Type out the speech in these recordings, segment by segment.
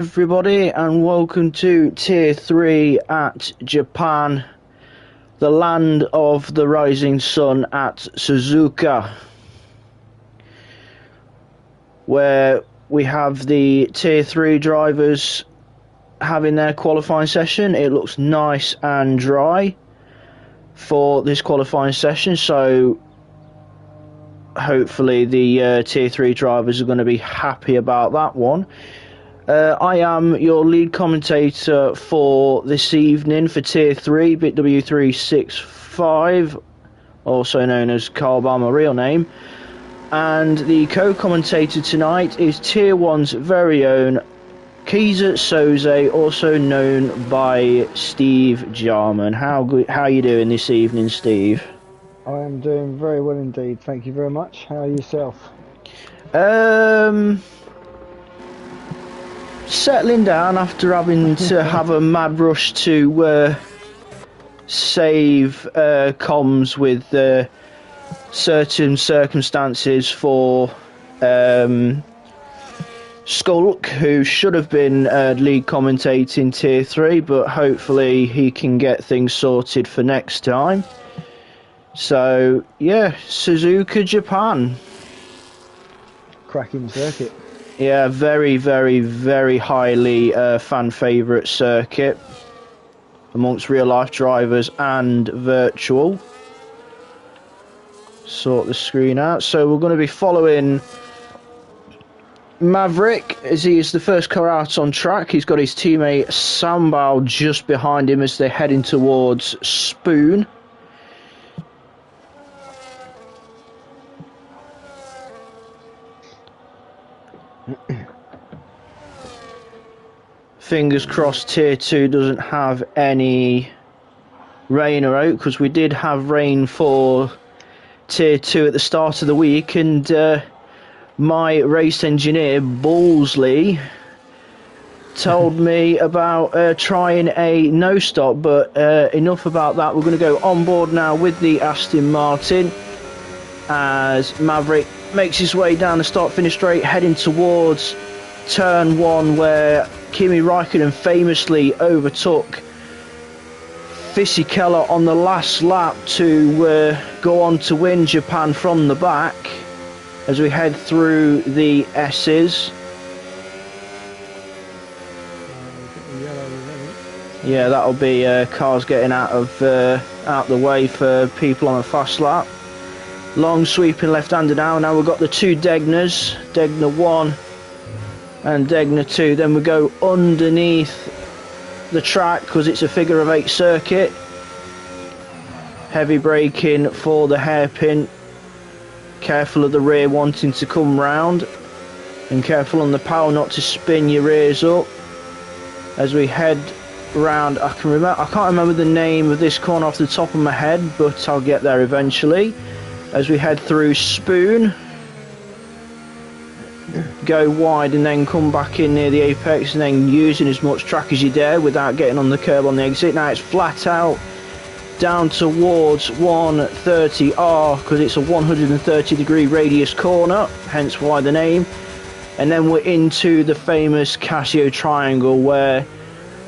Everybody, and welcome to Tier 3 at Japan, the land of the rising sun at Suzuka, where we have the Tier 3 drivers having their qualifying session. It looks nice and dry for this qualifying session, so hopefully the Tier 3 drivers are going to be happy about that one. I am your lead commentator for this evening for Tier 3, BitW365, also known as Carl by my real name. And the co-commentator tonight is Tier 1's very own Kaiser Soze, also known by Steve Jarman. How are you doing this evening, Steve? I am doing very well indeed, thank you very much. How are yourself? Settling down after having to have a mad rush to save comms with certain circumstances for Skulk, who should have been lead commentating Tier 3, but hopefully he can get things sorted for next time. So, yeah, Suzuka, Japan. Cracking circuit. Yeah, very, very, very highly fan favourite circuit amongst real life drivers and virtual. Sort the screen out. So we're going to be following Maverick as he is the first car out on track. He's got his teammate Sambal just behind him as they're heading towards Spoon. Fingers crossed Tier 2 doesn't have any rain or out, because we did have rain for Tier 2 at the start of the week, and my race engineer Ballsley told me about trying a no stop, but enough about that. We're going to go on board now with the Aston Martin as Maverick makes his way down the start finish straight, heading towards turn 1, where Kimi Räikkönen famously overtook Fisichella on the last lap to go on to win Japan from the back as we head through the S's. Yeah, that'll be cars getting out the way for people on a fast lap. Long sweeping left-hander now we've got the two Degners, Degner 1 and Degner 2. Then we go underneath the track because it's a figure of 8 circuit. Heavy braking for the hairpin. Careful of the rear wanting to come round, and careful on the power not to spin your rears up as we head round. I can't remember the name of this corner off the top of my head, but I'll get there eventually. As we head through Spoon, go wide and then come back in near the apex, and then using as much track as you dare without getting on the curb on the exit. Now it's flat out down towards 130R because it's a 130 degree radius corner, hence why the name. And then we're into the famous Casio triangle, where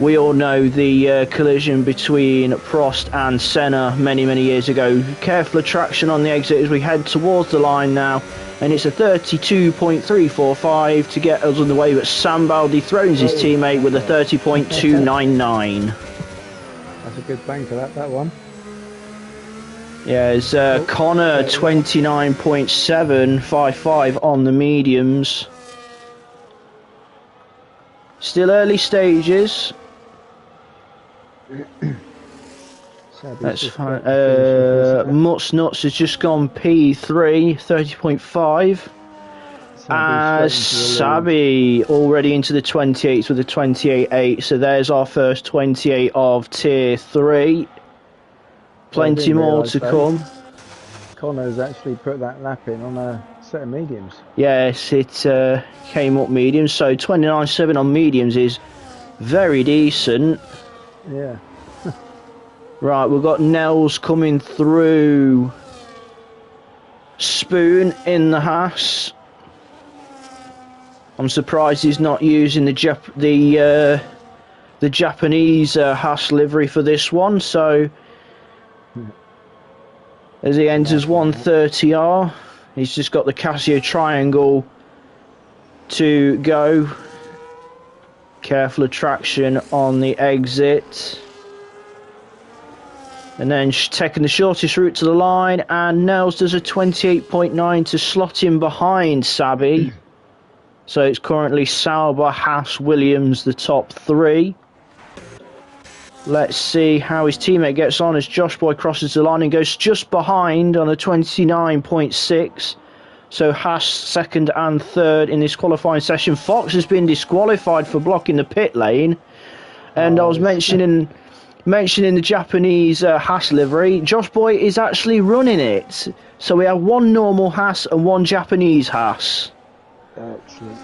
we all know the collision between Prost and Senna many years ago. Careful of traction on the exit as we head towards the line now, and it's a 32.345 to get us on the way, but Sambal dethrones his teammate with a 30.299. That's a good banker, that one. Yeah, it's Connor 29.755 on the mediums. Still early stages. That's fine. Mutz Nuts has just gone P3, 30.5. Sabi already into the 28s with a 28.8. So there's our first 28 of Tier 3. Plenty more to come. Connor's actually put that lap in on a set of mediums. Yes, it came up mediums. So 29.7 on mediums is very decent. Yeah. Right, we've got Nels coming through Spoon in the Haas. I'm surprised he's not using the Japanese Haas livery for this one. So as he enters 130R, he's just got the Casio triangle to go. Careful attraction on the exit. And then taking the shortest route to the line, and Nels does a 28.9 to slot in behind Sabi. So it's currently Sauber, Haas, Williams, the top three. Let's see how his teammate gets on as Josh Boy crosses the line and goes just behind on a 29.6. So Haas second and third in this qualifying session. Fox has been disqualified for blocking the pit lane. And I was mentioning the Japanese Haas livery. Josh Boy is actually running it. So we have one normal Haas and one Japanese Haas. Excellent.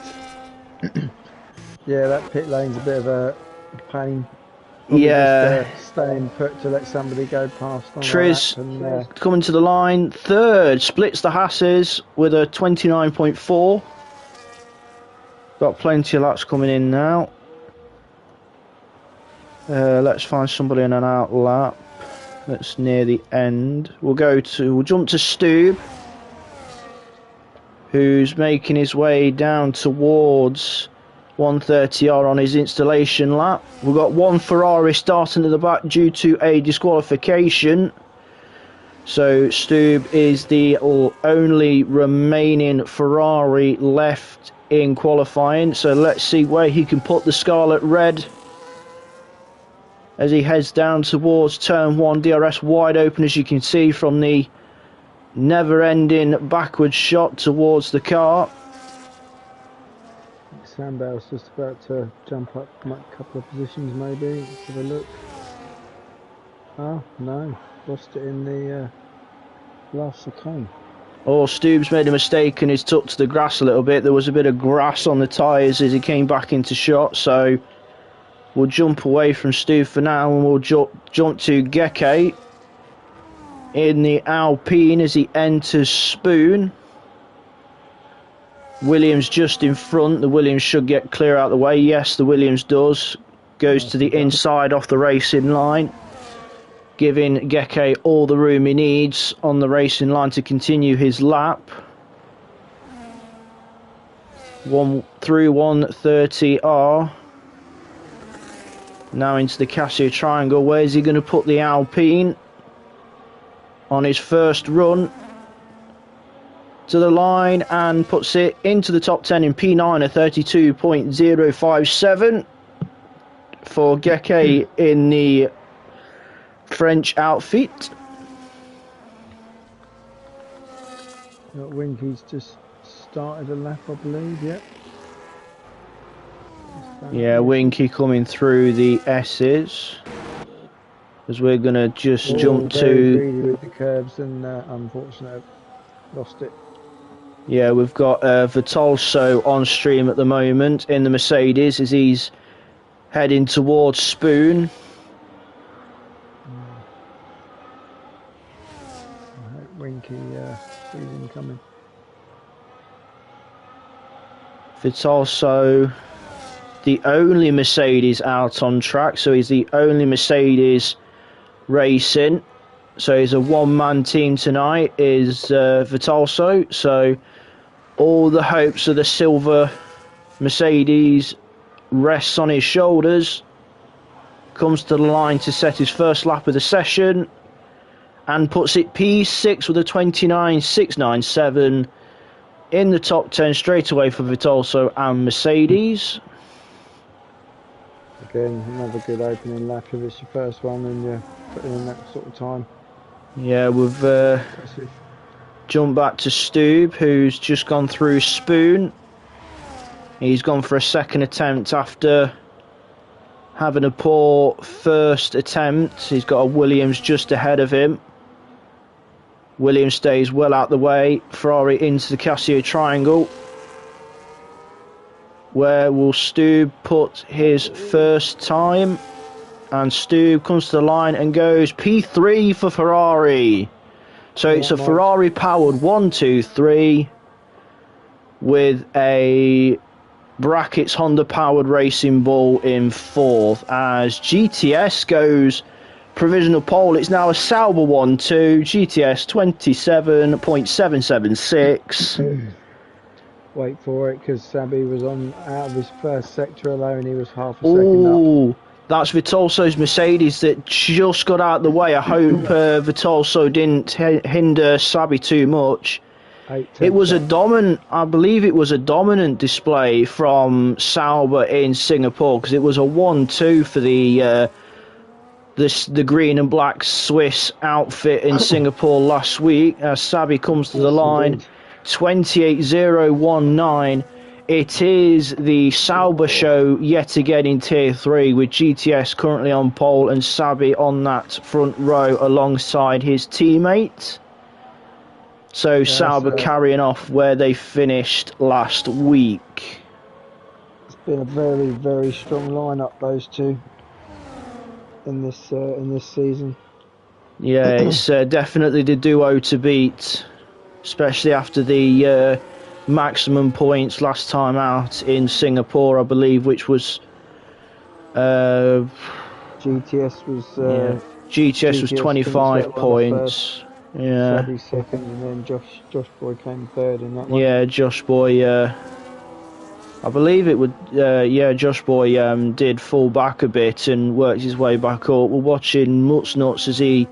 Yeah, that pit lane's a bit of a pain. Yeah. Just, staying put to let somebody go past on Triz and, coming to the line. Third, splits the Hasses with a 29.4. Got plenty of laps coming in now. Let's find somebody in an out lap. That's near the end. We'll jump to Stube, who's making his way down towards 130R on his installation lap. We've got one Ferrari starting at the back due to a disqualification. So Stube is the only remaining Ferrari left in qualifying. So let's see where he can put the scarlet red as he heads down towards turn 1. DRS wide open, as you can see from the never-ending backwards shot towards the car. Sandbell's just about to jump up a couple of positions, maybe. Let's have a look. Oh, no. Lost it in the last chicane. Oh, Stubbs made a mistake and he's tucked to the grass a little bit. There was a bit of grass on the tyres as he came back into shot, so we'll jump away from Stu for now and we'll jump to Geke in the Alpine as he enters Spoon. Williams just in front. The Williams should get clear out of the way. Yes, the Williams does. Goes to the inside off the racing line, giving Geke all the room he needs on the racing line to continue his lap. Through 130R. Now into the Casio triangle. Where's he going to put the Alpine? On his first run. To the line and puts it into the top 10 in P9 at 32.057 for Geke in the French outfit. Winky's just started a lap, I believe, yeah. Yeah, Winky coming through the S's. As we're going to just jump to... with the curbs and unfortunately lost it. Yeah, we've got Vitolso on stream at the moment in the Mercedes as he's heading towards Spoon. I hope Winky sees him coming. Vitolso, the only Mercedes out on track, so he's the only Mercedes racing. So he's a one-man team tonight, is Vitolso. So all the hopes of the silver Mercedes rests on his shoulders. Comes to the line to set his first lap of the session and puts it P6 with a 29.697 in the top 10 straight away for Vitolso and Mercedes. Again, another good opening lap if it's your first one and you're putting in that sort of time. Yeah, we've jumped back to Stube, who's just gone through Spoon. He's gone for a second attempt after having a poor first attempt. He's got a Williams just ahead of him. Williams stays well out the way. Ferrari into the Casio triangle. Where will Stube put his first time? And Stube comes to the line and goes P3 for Ferrari. So it's a Ferrari powered 1, 2, 3 with a brackets Honda powered Racing Bull in 4th, as GTS goes provisional pole. It's now a Sauber 1-2, GTS 27.776. Wait for it, because Sabi was on out of his first sector alone. He was half a second up. Oh, that's Vitolso's Mercedes that just got out of the way. I hope Vitolso didn't hinder Sabi too much. It was a dominant, I believe it was a dominant display from Sauber in Singapore, because it was a 1-2 for the green and black Swiss outfit in Singapore last week. As Sabi comes to the line, 28.019. It is the Sauber show yet again in Tier 3, with GTS currently on pole and Sabi on that front row alongside his teammate. So Sauber carrying off where they finished last week. It's been a very, very strong lineup, those two, in this season. Yeah, it's definitely the duo to beat, especially after the maximum points last time out in Singapore, I believe, which was GTS was GTS was 25 points. Yeah. Sabi second, and then Josh Boy came third in that one. Yeah, Josh Boy. I believe it would. Josh Boy did fall back a bit and worked his way back up. We're watching Mutz Nuts as he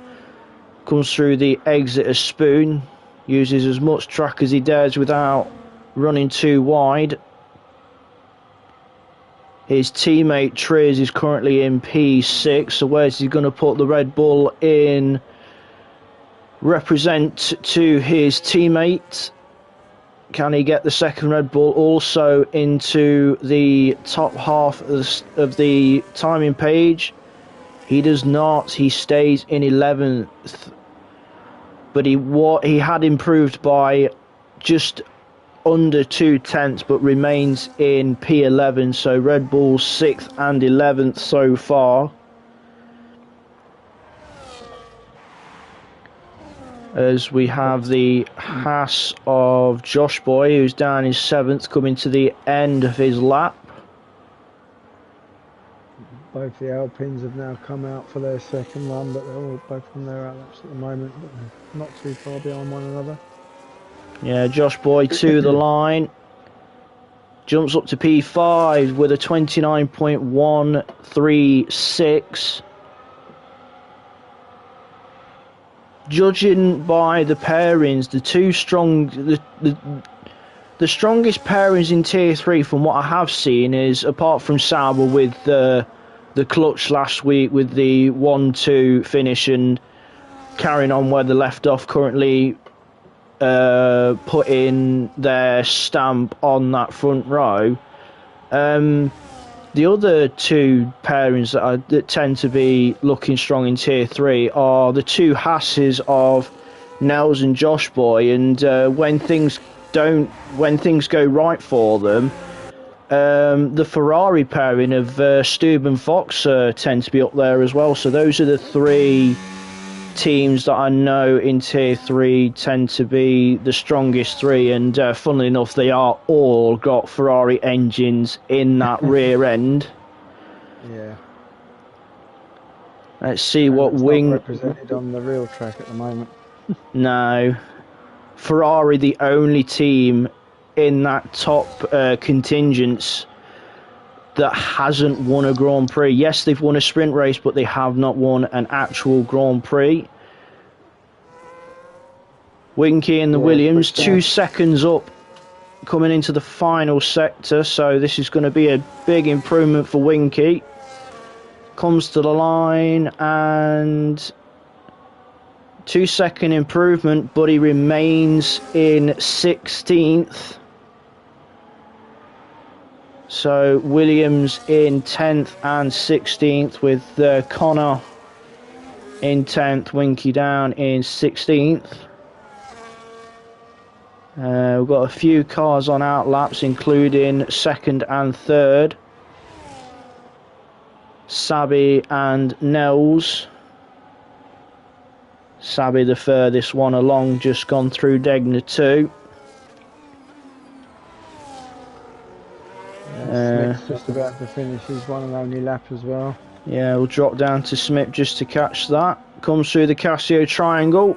comes through the exit as Spoon, uses as much track as he dares without running too wide. His teammate Triz is currently in P6, so where's he going to put the Red Bull in? Represent to his teammate. Can he get the second Red Bull also into the top half of the timing page? He does not. He stays in 11th, but he had improved by just under 2/10, but remains in P11. So Red Bull 6th and 11th so far. As we have the Haas of Josh Boy, who's down in 7th, coming to the end of his lap. Both the Alpines have now come out for their second run, but they're all both on their outlaps at the moment, but not too far behind one another. Yeah, Josh Boy to the line. Jumps up to P5 with a 29.136. Judging by the pairings, the strongest pairings in Tier 3 from what I have seen is, apart from Sauber with the clutch last week with the 1-2 finish and carrying on where they left off, currently putting their stamp on that front row. The other two pairings that tend to be looking strong in Tier 3 are the two Hasses of Nels and Josh Boy, and when things go right for them, the Ferrari pairing of Stube and Fox tend to be up there as well. So those are the three teams that I know in Tier 3 tend to be the strongest three, and funnily enough, they are all got Ferrari engines in that rear end. Yeah. Let's see and what it's wing... not represented on the real track at the moment. No. Ferrari, the only team in that top contingents that hasn't won a Grand Prix. Yes, they've won a sprint race, but they have not won an actual Grand Prix. Winky and the Williams, 2 seconds up coming into the final sector, so this is going to be a big improvement for Winky. Comes to the line and 2-second improvement, but he remains in 16th. So Williams in 10th and 16th, with Connor in 10th, Winky down in 16th. We've got a few cars on outlaps, including 2nd and 3rd. Sabi and Nels. Sabi the furthest one along, just gone through Degner 2. just about to finish his one and only lap as well. Yeah, we'll drop down to Smith just to catch that. Comes through the Casio triangle.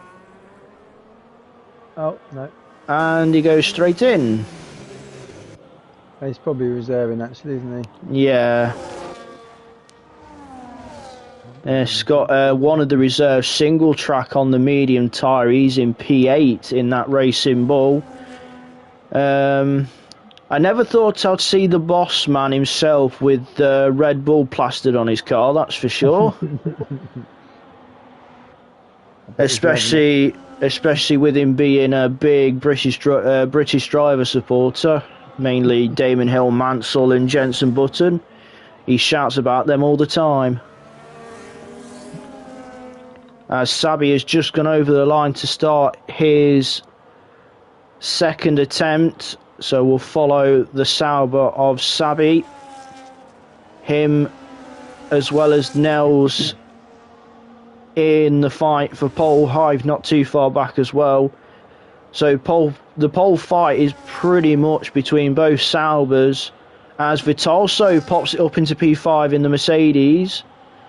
Oh, no. And he goes straight in. He's probably reserving actually, isn't he? Yeah. It's got one of the reserve single track on the medium tyre. He's in P8 in that racing bull. I never thought I'd see the boss man himself with Red Bull plastered on his car, that's for sure. especially with him being a big British driver supporter, mainly Damon Hill, Mansell and Jenson Button. He shouts about them all the time. As Sabi has just gone over the line to start his second attempt, so we'll follow the Sauber of Sabi. Him as well as Nels in the fight for pole. Hive not too far back as well. So the pole fight is pretty much between both Saubers, as Vitalso pops it up into P5 in the Mercedes.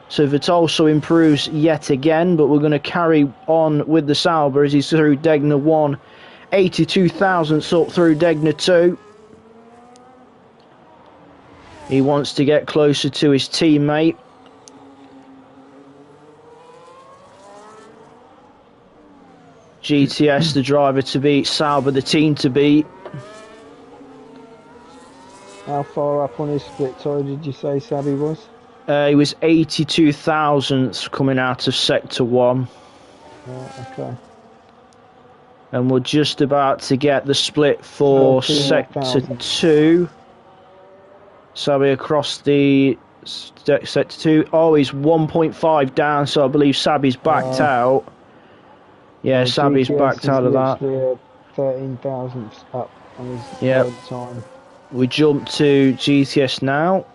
So Vitalso improves yet again, but we're going to carry on with the Sauber as he's through Degner 1, 82 thousandths up through Degner 2. He wants to get closer to his teammate. GTS the driver to beat, Sauber the team to beat. How far up on his split tire did you say Sabi was? He was 82 thousandths coming out of sector 1. Okay. And we're just about to get the split for sector 2. Sabi across the sector 2. Oh, he's 1.5 down, so I believe Sabi's backed out. Yeah, Sabi's backed out of that. 13 thousandths up on his third time. We jump to GTS now.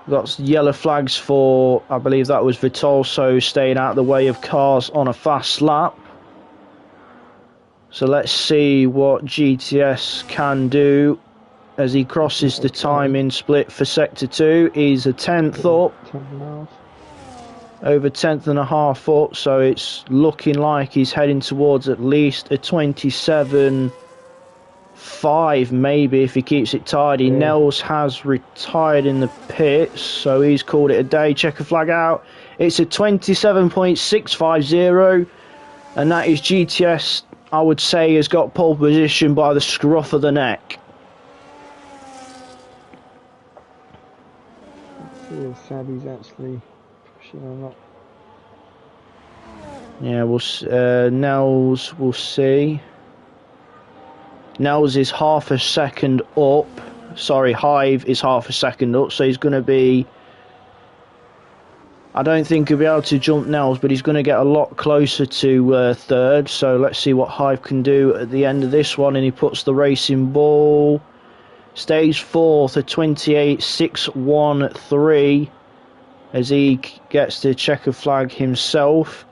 Got yellow flags for, I believe that was Vitalso staying out of the way of cars on a fast lap. So let's see what GTS can do as he crosses the timing split for sector 2. He's a 10th up. 10.5. Over 10th and a half up, so it's looking like he's heading towards at least a 27.5 maybe if he keeps it tidy. Yeah. Nels has retired in the pits, so he's called it a day. Checker flag out. It's a 27.650, and that is GTS, I would say, has got pole position by the scruff of the neck. Let's see if Sabi's actually pushing or not. Yeah, Nels, we'll see. Nels is half a second up. Sorry, Hive is half a second up, so he's going to be... I don't think he'll be able to jump Nels, but he's going to get a lot closer to third. So let's see what Hive can do at the end of this one. And he puts the racing ball. Stays fourth at 28.613 as he gets the checker flag himself.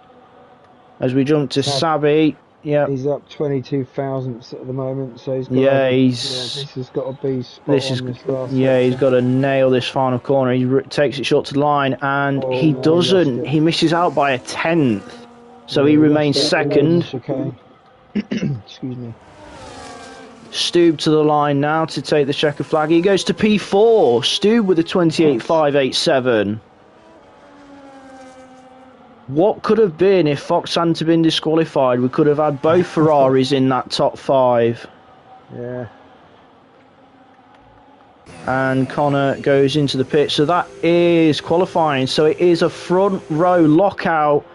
As we jump to Sabi, yeah, he's up 22 thousandths at the moment, so he's got this has got to be spot on this last yeah, section. he's got to nail this final corner. He takes it short to the line, and he doesn't. He misses out by a 10th, so he remains second. Excuse me. Stube to the line now to take the checker flag. He goes to P4. Stube with a 28.587. What could have been if Fox hadn't been disqualified? We could have had both Ferraris in that top 5. Yeah. And Connor goes into the pit. So that is qualifying. So it is a front row lockout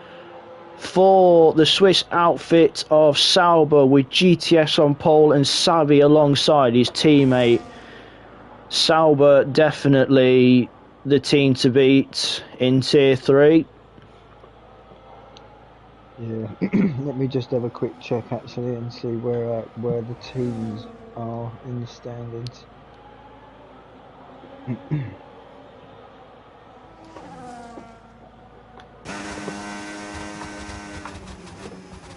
for the Swiss outfit of Sauber with GTS on pole and Sabi alongside his teammate. Sauber definitely the team to beat in Tier 3. Yeah, let me just have a quick check actually and see where the teams are in the standings.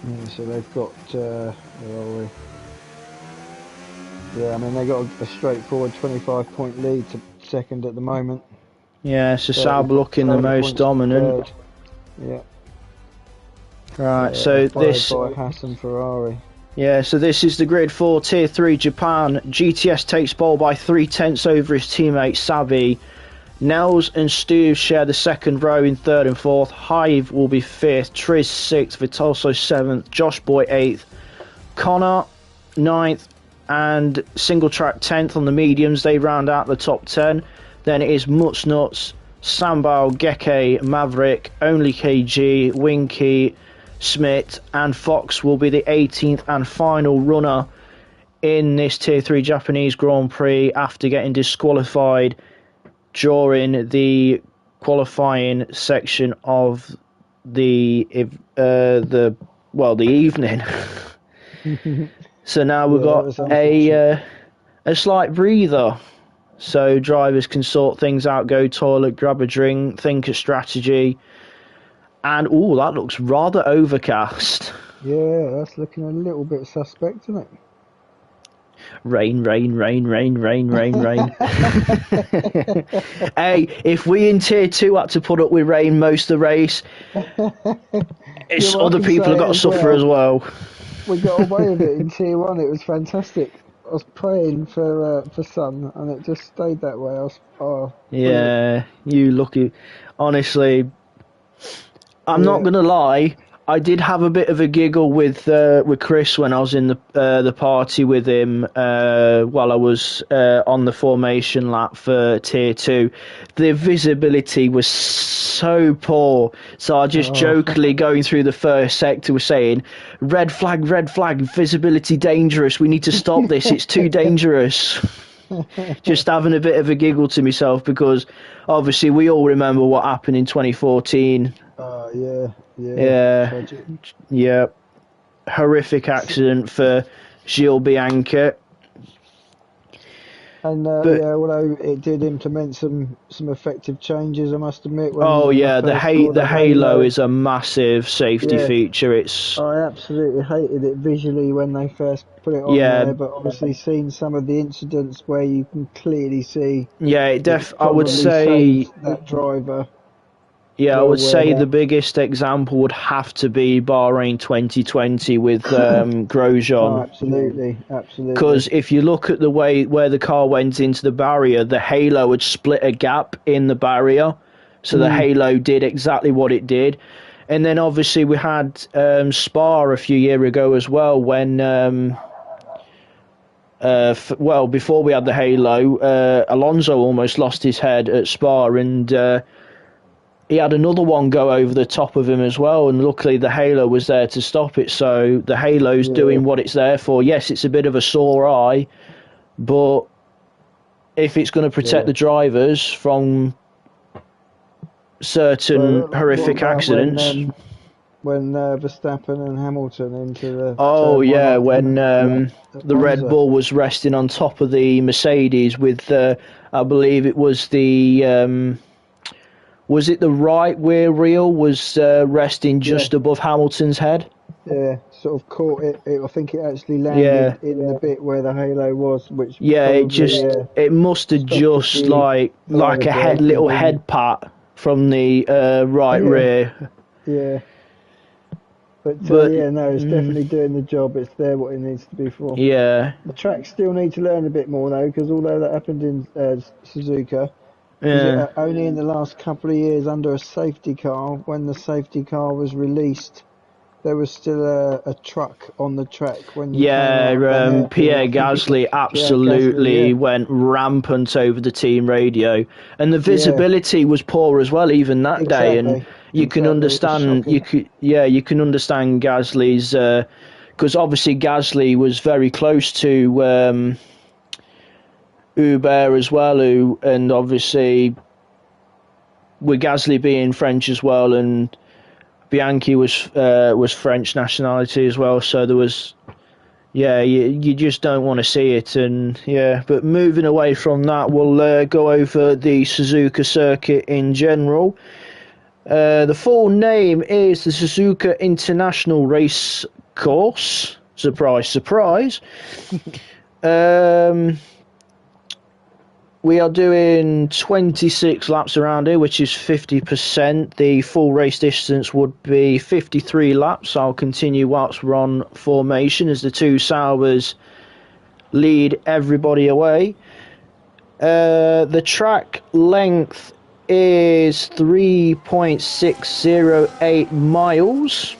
Yeah, so they've got where are we? Yeah, I mean, they got a straightforward 25-point lead to second at the moment. Yeah, so 30, Sauber looking the 30 most points to dominant. third. Yeah. Right, so Followed this... by Haas and Ferrari. Yeah, so this is the grid for Tier 3 Japan. GTS takes ball by 3/10 over his teammate Sabi. Nels and Stu share the second row in third and fourth. Hive will be fifth, Triz sixth, Vitolso seventh, Josh Boy eighth, Connor ninth, and Single Track 10th on the mediums. They round out the top 10. Then it is Mutz Nuts, Sambal, Geke, Maverick, Only KG, Winky, Smith, and Fox will be the 18th and final runner in this Tier 3 Japanese Grand Prix after getting disqualified during the qualifying section of the evening. So now we've got a slight breather, so drivers can sort things out, go toilet, grab a drink, think of strategy, and that looks rather overcast. Yeah, that's looking a little bit suspect, isn't it? Rain. Hey, if we in Tier 2 had to put up with rain most of the race, it's other people have got to suffer as well. We got away with it in Tier 1, it was fantastic. I was praying for sun, and it just stayed that way. Yeah, you lucky. Honestly, I'm not going to lie, I did have a bit of a giggle with Chris when I was in the party with him while I was on the formation lap for Tier 2. The visibility was so poor, so I just jokingly going through the first sector was saying, red flag, visibility dangerous, we need to stop this, it's too dangerous. Just having a bit of a giggle to myself because obviously we all remember what happened in 2014. Yeah. Horrific accident for Gilles Bianca. And although it did implement some effective changes, I must admit. The halo is a massive safety feature. I absolutely hated it visually when they first put it on there, but obviously seeing some of the incidents where you can clearly see. Yeah, I would say that driver. Yeah, I would say the biggest example would have to be Bahrain 2020 with Grosjean. Oh, absolutely. Because if you look at the way where the car went into the barrier, the halo had split a gap in the barrier. So the halo did exactly what it did. And then obviously we had Spa a few years ago as well when... before we had the halo, Alonso almost lost his head at Spa and... he had another one go over the top of him as well, and luckily the halo was there to stop it, so the halo's doing what it's there for. Yes, it's a bit of a sore eye, but if it's going to protect the drivers from certain horrific accidents... When Verstappen and Hamilton into the... when the Red Bull was resting on top of the Mercedes with, I believe it was the... was it the right rear wheel was resting just above Hamilton's head? Yeah, sort of caught it. I think it actually landed in the bit where the halo was, which it must have just like a little head pat from the right rear. Yeah. But it's definitely doing the job. It's there what it needs to be for. Yeah. The tracks still need to learn a bit more though, because although that happened in Suzuka. Only in the last couple of years under a safety car, when the safety car was released, there was still a truck on the track. Pierre Gasly absolutely went rampant over the team radio, and the visibility was poor as well even that day. And you can understand you can understand Gasly's because obviously Gasly was very close to Hubert as well, and obviously with Gasly being French as well, and Bianchi was French nationality as well, so there was you just don't want to see it. And but moving away from that, we'll go over the Suzuka circuit in general. The full name is the Suzuka International Race Course. Surprise, surprise. We are doing 26 laps around here, which is 50%. The full race distance would be 53 laps. I'll continue whilst we're on formation as the two Saubers lead everybody away. The track length is 3.608 miles.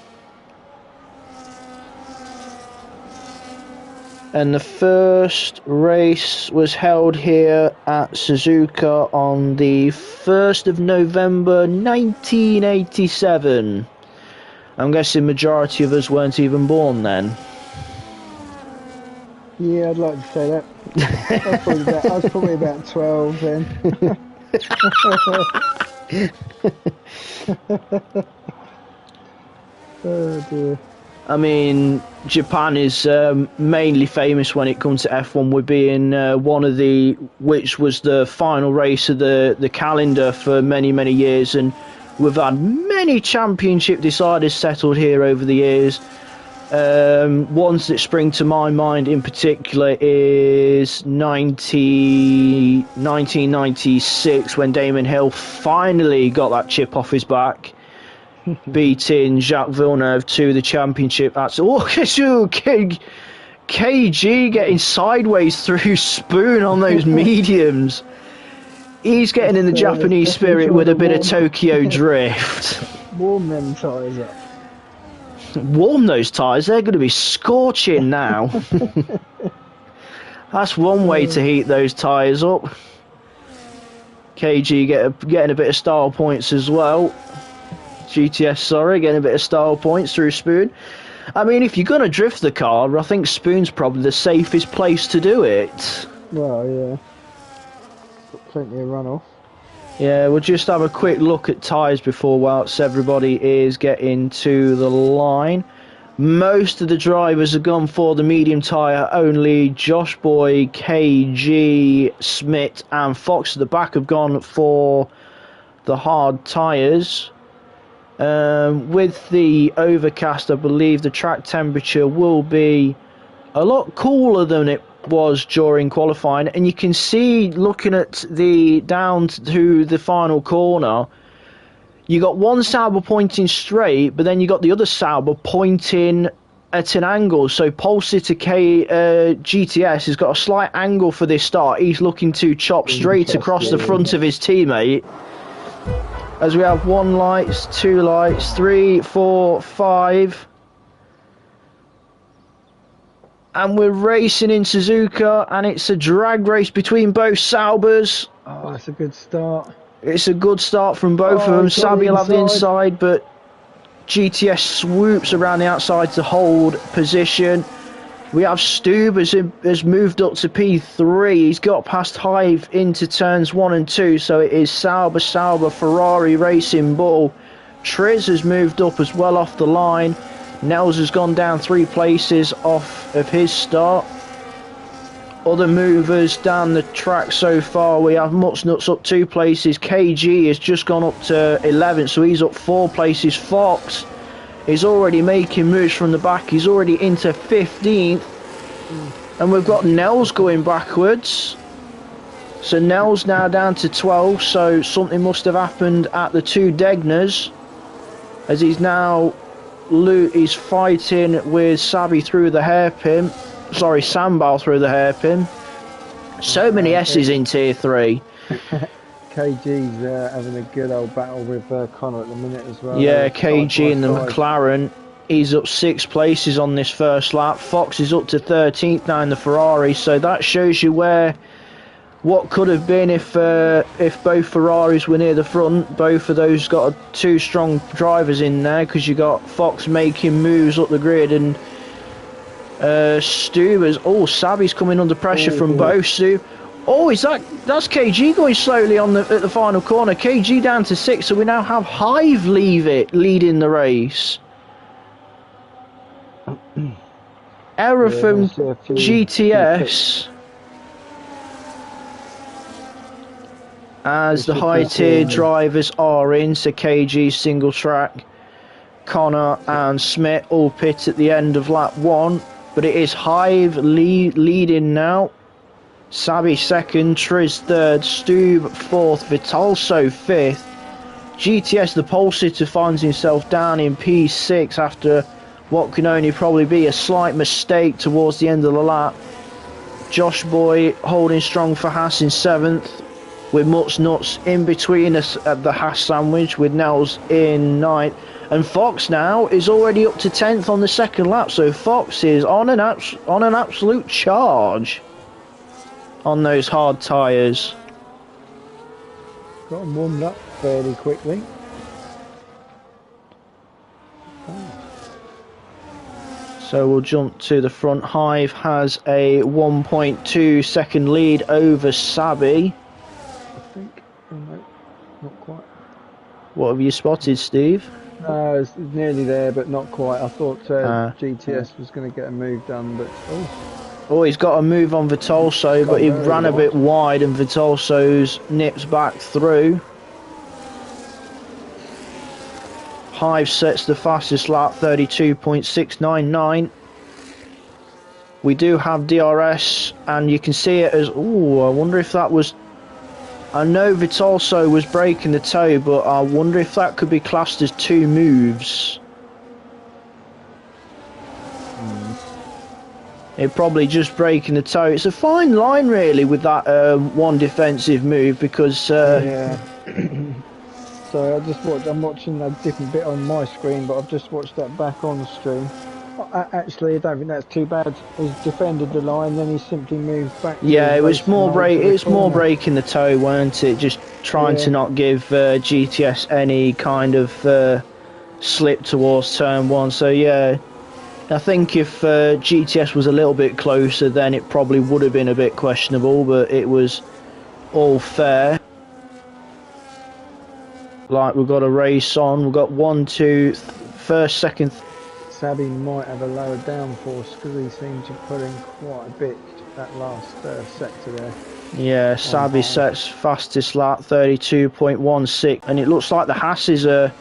And the first race was held here at Suzuka on the 1st of November 1987. I'm guessing majority of us weren't even born then. Yeah, I'd like to say that. I was probably about 12 then. Oh dear. I mean, Japan is mainly famous when it comes to F1 with being one of the, which was the final race of the calendar for many, many years, and we've had many championship deciders settled here over the years. Ones that spring to my mind in particular is 1996 when Damon Hill finally got that chip off his back, beating Jacques Villeneuve to the championship. That's KG getting sideways through Spoon on those mediums. He's getting in the Japanese spirit with a bit of Tokyo drift. Warm them tyres up. Warm those tyres, they're going to be scorching now. That's one way to heat those tyres up. KG getting a bit of style points as well. GTS, sorry, getting a bit of style points through Spoon. I mean, if you're going to drift the car, I think Spoon's probably the safest place to do it. Well, yeah. Got plenty of runoff. Yeah, we'll just have a quick look at tyres before whilst everybody is getting to the line. Most of the drivers have gone for the medium tyre. Only Josh Boy, KG, Smith and Fox at the back have gone for the hard tyres. With the overcast, I believe the track temperature will be a lot cooler than it was during qualifying, and you can see, looking at the down to the final corner, you got one Sauber pointing straight, but then you got the other Sauber pointing at an angle. So Pole Sitter GTS has got a slight angle for this start. He's looking to chop straight across the front of his teammate. As we have 1 lights, 2 lights, 3, 4, 5. And we're racing in Suzuka, and it's a drag race between both Saubers. Oh, that's a good start. It's a good start from both of them. Sabi will have the inside, but GTS swoops around the outside to hold position. We have Stube has moved up to P3. He's got past Hive into turns 1 and 2, so it is Sauber, Ferrari, Racing Bull. Triz has moved up as well off the line. Nels has gone down 3 places off of his start. Other movers down the track so far, we have Mutsnuts up 2 places. KG has just gone up to 11, so he's up 4 places. Fox is already making moves from the back. He's already into 15th. And we've got Nels going backwards. So Nels now down to 12, so something must have happened at the 2 Degners, as he's now he's fighting with Sabi through the hairpin. Sorry, Sambal through the hairpin. So many S's in Tier 3. KG's having a good old battle with Connor at the minute as well. Yeah, KG in the McLaren. He's up 6 places on this first lap. Fox is up to 13th now in the Ferrari. So that shows you what could have been if both Ferraris were near the front. Both of those got 2 strong drivers in there, because you got Fox making moves up the grid, and Stu Sabi's coming under pressure from both. Stu, that's KG going slowly at the final corner. KG down to 6, so we now have Hive leading the race. Error from GTS. As the high tier drivers are in, so KG single track, Connor and Smith all pit at the end of lap 1. but it is Hive leading now. Sabi second, Triz third, Stube fourth, Vitalso fifth. GTS, the pole sitter, finds himself down in P6 after what can only probably be a slight mistake towards the end of the lap. Josh Boy holding strong for Haas in 7th, with Mutz Nuts in between us at the Haas sandwich, with Nels in 9th. And Fox now is already up to 10th on the second lap, so Fox is on an absolute charge on those hard tyres. Got them warmed up fairly quickly. So we'll jump to the front. Hive has a 1.2 second lead over Sabi. I think, oh no, not quite. What have you spotted, Steve? No, it's nearly there, but not quite. I thought GTS was going to get a move done, but oh, he's got a move on Vitalso, but he ran a bit wide, and Vitalso's nips back through. Hive sets the fastest lap, 32.699. We do have DRS, and you can see it as, ooh, I wonder if that was, I know Vitalso was breaking the toe, but I wonder if that could be classed as 2 moves. It probably just breaking the toe. It's a fine line really with that one defensive move, because yeah. So I just watched. I'm watching a different bit on my screen, but I've just watched that back on the stream. Actually, I don't think that's too bad. He's defended the line, then he simply moved back. Yeah, it was more more breaking the toe, weren't it? Just trying to not give GTS any kind of slip towards turn 1. So yeah, I think if GTS was a little bit closer, then it probably would have been a bit questionable, but it was all fair. Like, we've got a race on. We've got 1, 2, first, second. Sabi might have a lower downforce because he seemed to put in quite a bit that last sector there. Yeah, Sabi sets fastest lap, 32.16, and it looks like the Hasses are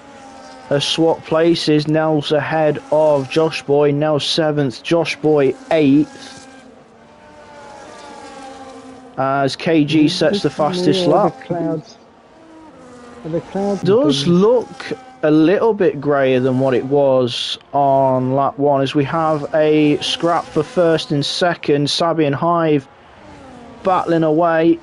swap places. Nels ahead of Josh Boy. Nels 7th, Josh Boy 8th. As KG sets the fastest lap. The clouds does look a little bit greyer than what it was on lap 1, as we have a scrap for first and second. Sabi and Hive battling away,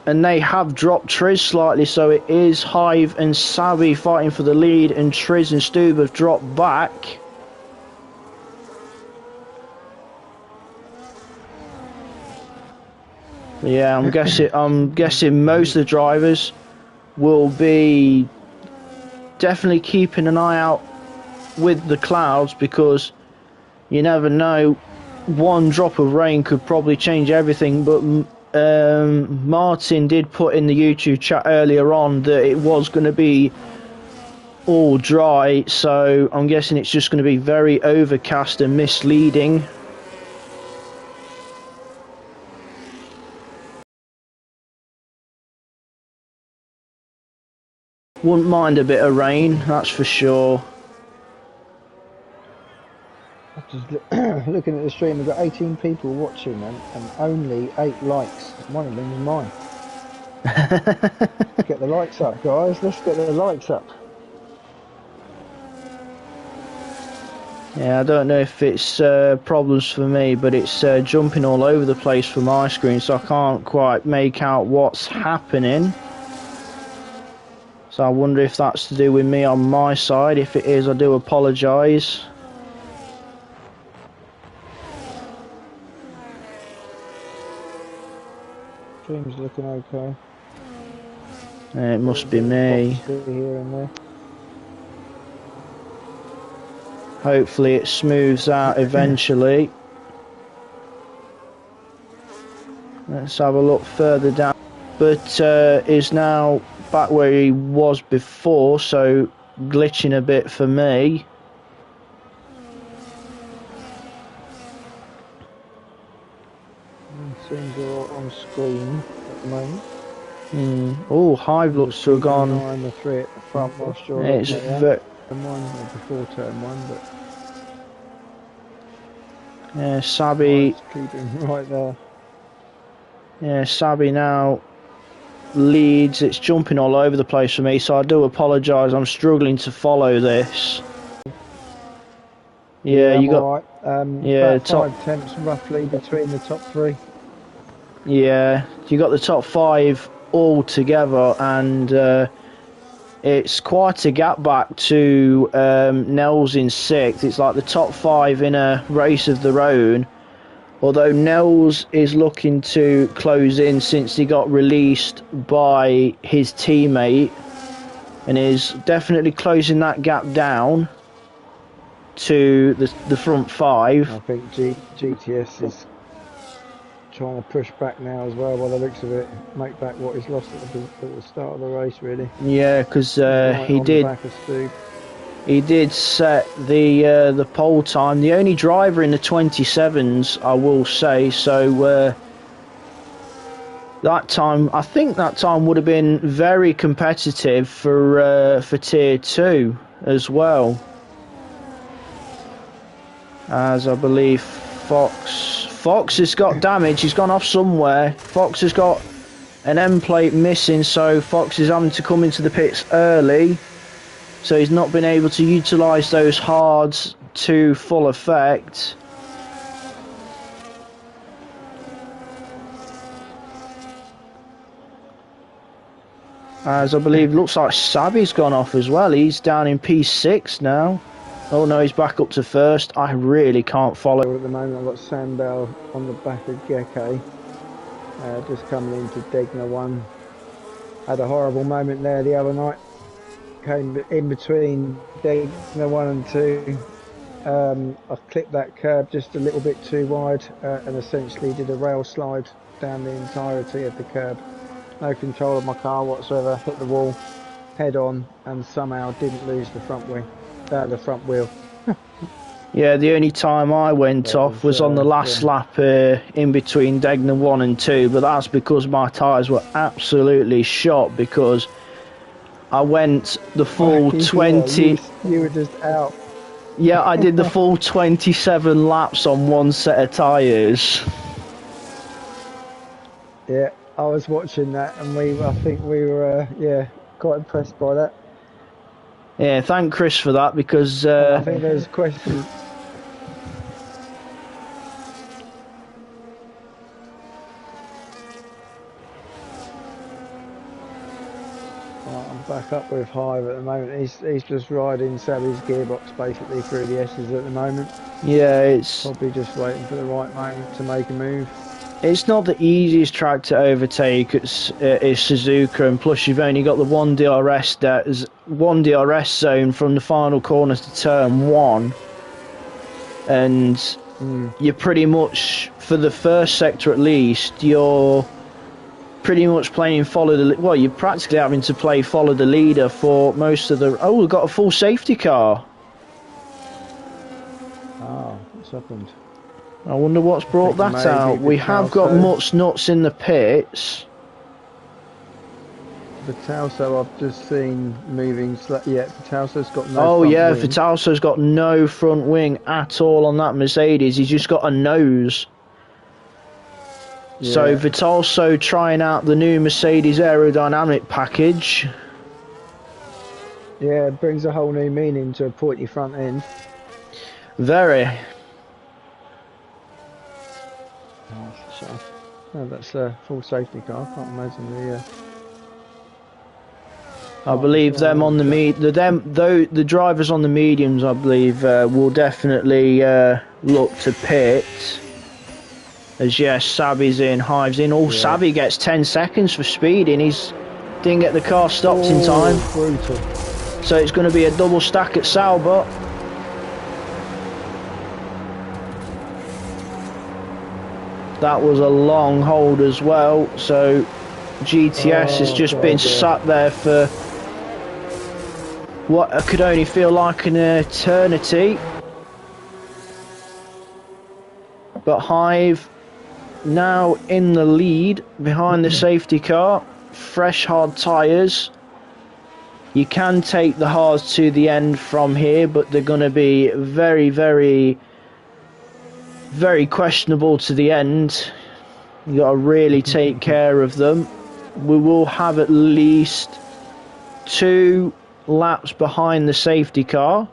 and they have dropped Triz slightly, so it is Hive and Sabi fighting for the lead, and Triz and Stube have dropped back. Yeah, I'm guessing most of the drivers will be definitely keeping an eye out with the clouds, because you never know, one drop of rain could probably change everything. But Martin did put in the YouTube chat earlier on that it was going to be all dry, so I'm guessing it's just going to be very overcast and misleading. Wouldn't mind a bit of rain, that's for sure. Just looking at the stream, we've got 18 people watching and only 8 likes. One of them is mine. Let's get the likes up, guys. Let's get the likes up. Yeah, I don't know if it's problems for me, but it's jumping all over the place for my screen, so I can't quite make out what's happening. So I wonder if that's to do with me on my side. If it is, I do apologise. Stream's looking okay. It must be me. Here and there. Hopefully it smooths out eventually. Let's have a look further down. But is now back where he was before, so glitching a bit for me. Things are on screen at the moment. Oh, Hive looks to have gone. And the 3 at the front whilst you're it's turn 1 or before turn 1, but Yeah, Sabi. Keep him right there. Yeah, Sabi now leads. It's jumping all over the place for me, so I do apologise. I'm struggling to follow this. Yeah, you got. Alright. Yeah, about top. 5 temps roughly between the top 3. Yeah, you got the top 5 all together, and it's quite a gap back to Nels in 6th. It's like the top 5 in a race of their own. Although Nels is looking to close in since he got released by his teammate, and is definitely closing that gap down to the front 5. I think GTS is trying to push back now as well, by the looks of it, make back what he's lost at the start of the race, really. Yeah, because right he did. The back of Stu. He did set the pole time. The only driver in the 27s, I will say. So that time, I think that time would have been very competitive for tier 2 as well. As I believe Fox has got damage. He's gone off somewhere. Fox has got an end plate missing, so Fox is having to come into the pits early. So he's not been able to utilise those hards to full effect. As I believe, looks like Sabi's gone off as well. He's down in P6 now. Oh no, he's back up to 1st. I really can't follow. At the moment I've got Sandbell on the back of Gecko. Just coming into Degner 1. Had a horrible moment there the other night. Came in between Degner 1 and 2. I clipped that curb just a little bit too wide and essentially did a rail slide down the entirety of the curb. No control of my car whatsoever, hit the wall head on and somehow didn't lose the front wheel. Yeah, the only time I went off was on the last lap in between Degner 1 and 2, but that's because my tyres were absolutely shot, because I went the full 20... You were just out. Yeah, I did the full 27 laps on one set of tyres. Yeah, I was watching that, and I think we were quite impressed by that. Yeah, thank Chris for that, because I think there's questions. I'm back up with Hive at the moment. He's just riding Sally's gearbox basically through the S's at the moment. Yeah, it's probably just waiting for the right moment to make a move. It's not the easiest track to overtake. It's Suzuka, and plus you've only got the one DRS zone from the final corner to turn 1, and you're pretty much, for the first sector at least, you're pretty much playing you're practically having to play follow the leader for most of the... Oh, we've got a full safety car. Oh, what's happened? I wonder what's brought that out. We have got Mutts Nuts in the pits. Vitalso I've just seen moving. Yeah, Vitalso's got no front wing. Vitalso's got no front wing at all on that Mercedes. He's just got a nose. Yeah. So Vitalso trying out the new Mercedes aerodynamic package. Yeah, it brings a whole new meaning to a pointy front end. Very. No, that's a full safety car. I can't imagine the. I believe them on the drivers on the mediums, I believe, will definitely look to pit. As yes, Sabi's in, Hive's in. Oh, yeah. Sabi gets 10 seconds for speeding. He's didn't get the car stopped in time. Brutal. So it's going to be a double stack at Salbot. That was a long hold as well. So GTS has just been sat there for what could only feel like an eternity. But Hive now in the lead behind the safety car. Fresh hard tyres. You can take the hards to the end from here, but they're going to be very, very very questionable to the end. You got to really take care of them. We will have at least 2 laps behind the safety car,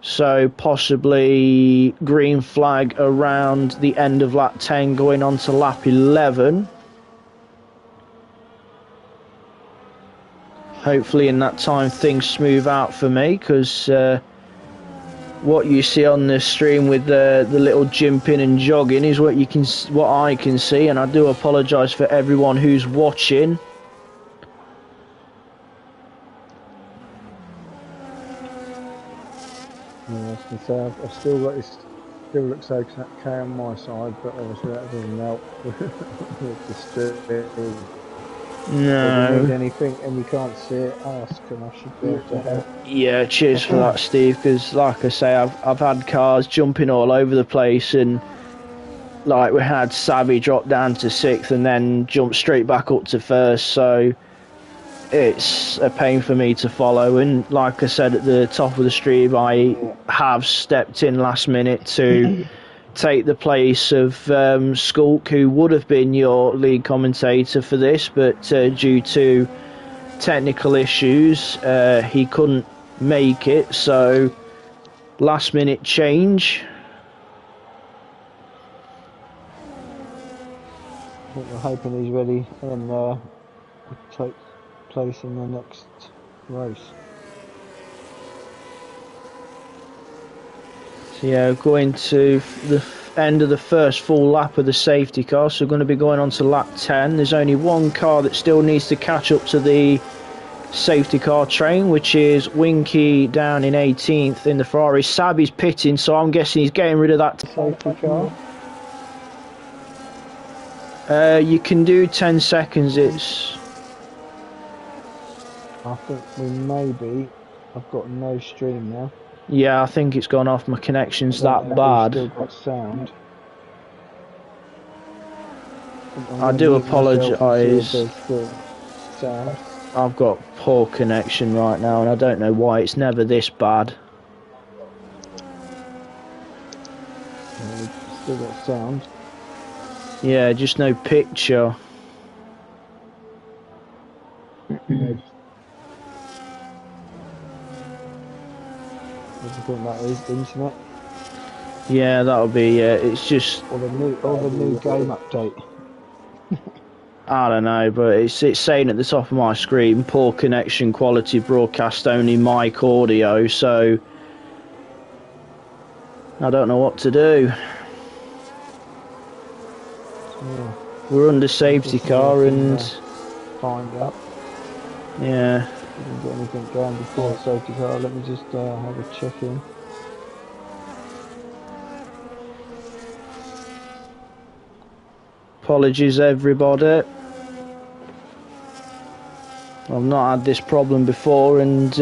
so possibly green flag around the end of lap 10 going on to lap 11. Hopefully in that time things smooth out for me, because what you see on the stream with the little jimping and jogging is what I can see, and I do apologise for everyone who's watching. Yeah, I was going to say, I've still got it. Still looks okay on my side, but obviously that doesn't help with the stream. No. If you need anything and you can't see it, ask and I should be able to help. Yeah, cheers for that, Steve, because like I say, I've had cars jumping all over the place, and like we had Savvy drop down to 6th and then jump straight back up to 1st, so it's a pain for me to follow. And like I said at the top of the stream, I have stepped in last minute to take the place of Skulk, who would have been your lead commentator for this, but due to technical issues he couldn't make it, so last minute change. I think we're hoping he's ready and will take place in the next race. So yeah, going to the end of the first full lap of the safety car, so we're going to be going on to lap 10. There's only one car that still needs to catch up to the safety car train, which is Winky down in 18th in the Ferrari. Sabby's pitting, so I'm guessing he's getting rid of that safety car. You can do 10 seconds. It's, I think we maybe, I've got no stream now. yeah, I think it's gone off. My connection's that bad. Still got sound. I do apologise. Sound. I've got poor connection right now, and I don't know why it's never this bad. Still got sound. Yeah, just no picture. I think that is the internet. Yeah, that'll be. It's just. Or the new game update. I don't know, but it's saying at the top of my screen, poor connection quality, broadcast only mic audio, so I don't know what to do. Yeah. We're under safety car and find out. Yeah. We didn't get anything going before safety car. Let me just have a check in. Apologies everybody. I've not had this problem before, and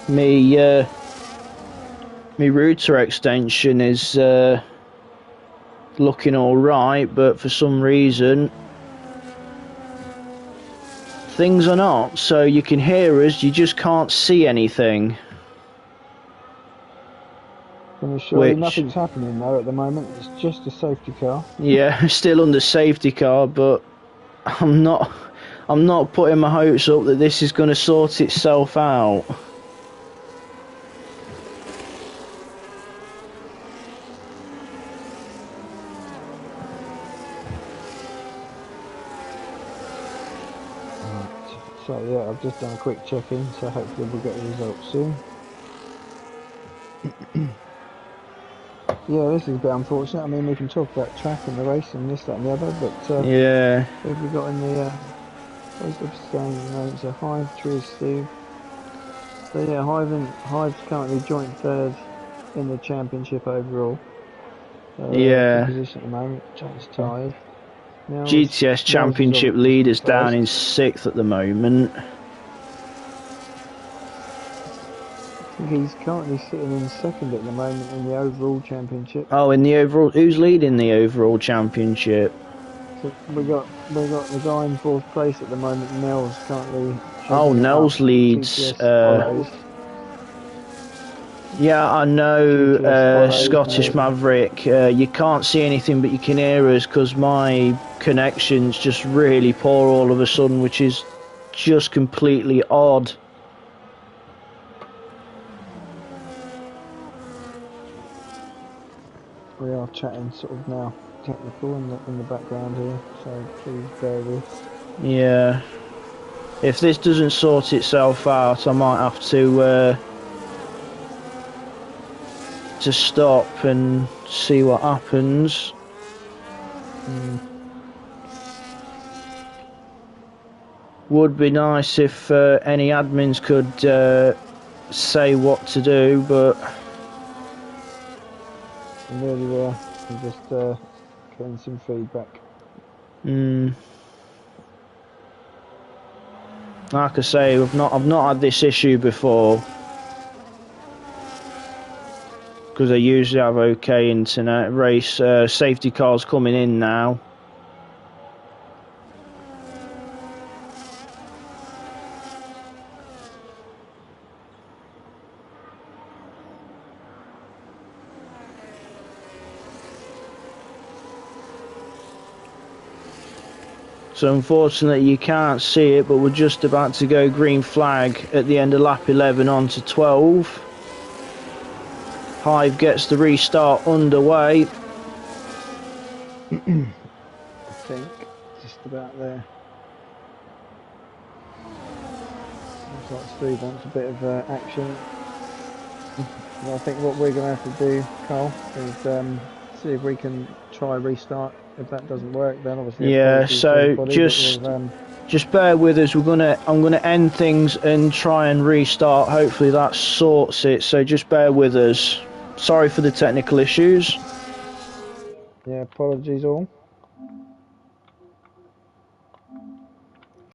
me router extension is looking alright, but for some reason things are not. So you can hear us, you just can't see anything. Can I assure you nothing's happening though at the moment? It's just a safety car. Yeah, still under safety car, but I'm not putting my hopes up that this is going to sort itself out. So yeah, I've just done a quick check-in, so hopefully we'll get the results soon. Yeah, this is a bit unfortunate. I mean, we can talk about track and the race and this, that and the other, but yeah. What have we got in the where's the standing notes? So Hive, Triz, Steve. So yeah, Hive's currently joint third in the championship overall. Yeah. Position at the moment, John's tired. Now GTS championship leader's down in 6th at the moment. I think he's currently sitting in 2nd at the moment in the overall championship. Oh, in the overall, who's leading the overall championship? So we got the guy in 4th place at the moment. Nels currently. Oh, Nels leads. Yeah, I know, Scottish maybe. Maverick. You can't see anything, but you can hear us because my connection's just really poor all of a sudden, which is just completely odd. We are chatting sort of now technical in the background here, so please bear with. Yeah. If this doesn't sort itself out, I might have to stop and see what happens. Would be nice if any admins could say what to do, but I'm nearly there. I'm just getting some feedback. Like I say, I've not had this issue before because I usually have okay internet. Race safety cars coming in now. So unfortunately you can't see it, but we're just about to go green flag at the end of lap 11 on to 12. Hive gets the restart underway. I think just about there. Looks like Steve wants a bit of action. Well, I think what we're going to have to do, Carl, is see if we can try restart. If that doesn't work, then obviously Yeah, apologies to so everybody. just bear with us. I'm gonna end things and try and restart. Hopefully that sorts it. So just bear with us. Sorry for the technical issues. Yeah, apologies all.